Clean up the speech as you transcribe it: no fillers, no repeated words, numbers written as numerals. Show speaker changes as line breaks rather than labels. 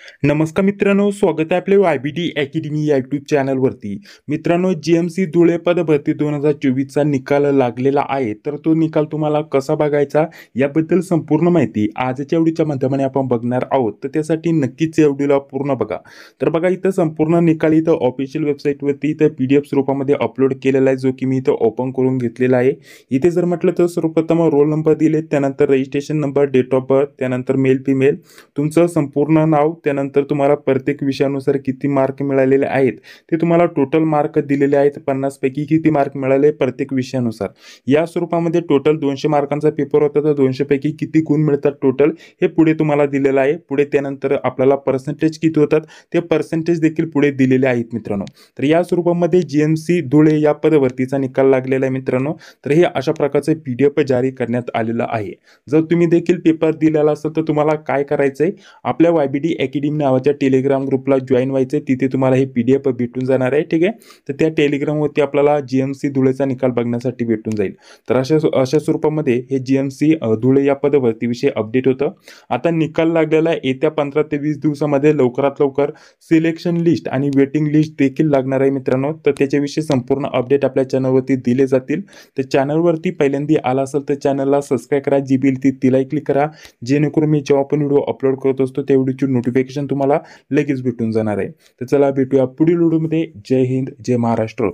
नमस्कार मित्रांनो, स्वागत आहे आपल्या YBD अकॅडमी या यूट्यूब चॅनलवरती. मित्रांनो, GMC धुळे पद भरती 2024चा निकाल लागलेला आहे. तर तो निकाल तुम्हाला कसा बघायचा याबद्दल संपूर्ण माहिती आजच्या व्हिडिओच्या माध्यमाने आपण बघणार आहोत. तर त्यासाठी नक्कीच या व्हिडिओला पूर्ण बघा. तर बघा, इथं संपूर्ण निकाल इथं ऑफिशियल वेबसाईटवरती इथं PDF स्वरूपामध्ये अपलोड केलेला आहे, जो की मी इथं ओपन करून घेतलेला आहे. इथे जर म्हटलं तर सर्वप्रथम रोल नंबर दिले, त्यानंतर registration number, date of birth, त्यानंतर मेल फिमेल, तुमचं संपूर्ण नाव, त्यानंतर तुम्हाला प्रत्येक विषयानुसार किती मार्क मिळालेले आहेत ते तुम्हाला टोटल मार्क दिलेले आहेत. 50 पैकी किती मार्क मिळाले प्रत्येक विषयानुसार या स्वरूपामध्ये टोटल 200 मार्कांचा पेपर होता. तर 200 पैकी किती गुण मिळतात टोटल हे पुढे तुम्हाला दिलेलं आहे. पुढे त्यानंतर आपल्याला पर्सेंटेज किती होतात ते पर्सेंटेज देखील पुढे दिलेले आहेत मित्रांनो. तर या स्वरूपामध्ये GMC धुळे या पदभरतीचा निकाल लागलेला आहे मित्रांनो. तर हे अशा प्रकारचे PDF जारी करण्यात आलेलं आहे. जर तुम्ही देखील पेपर दिलेला असेल तर तुम्हाला काय करायचंय, आपल्या YBD अकॅडमी नावाच्या टेलिग्राम ग्रुपला जॉईन व्हायचंय. तिथे तुम्हाला हे PDF भेटून जाणार आहे. ठीक आहे, तर त्या टेलिग्रामवरती आपल्याला GMC धुळेचा निकाल बघण्यासाठी भेटून जाईल. तर अशा स्वरूपामध्ये हे GMC धुळे या पदभरतीविषयी अपडेट होतं. आता निकाल लागलेला आहे. येत्या 15 ते 20 दिवसामध्ये लवकरात लवकर सिलेक्शन लिस्ट आणि वेटिंग लिस्ट देखील लागणार आहे मित्रांनो. तर त्याच्याविषयी संपूर्ण अपडेट आपल्या चॅनलवरती दिले जातील. तर चॅनलवरती पहिल्यांदा आला असेल तर चॅनलला सबस्क्राईब करा, जी बेल तिलाही क्लिक करा, जेणेकरून मी जेव्हा पण व्हिडिओ अपलोड करत असतो त्या व्हिडिओची नोटिफिकेशन तुम्हाला लगेच भेटून जाणार आहे. तर चला भेटूया पुढील व्हिडिओमध्ये. जय हिंद, जय महाराष्ट्र.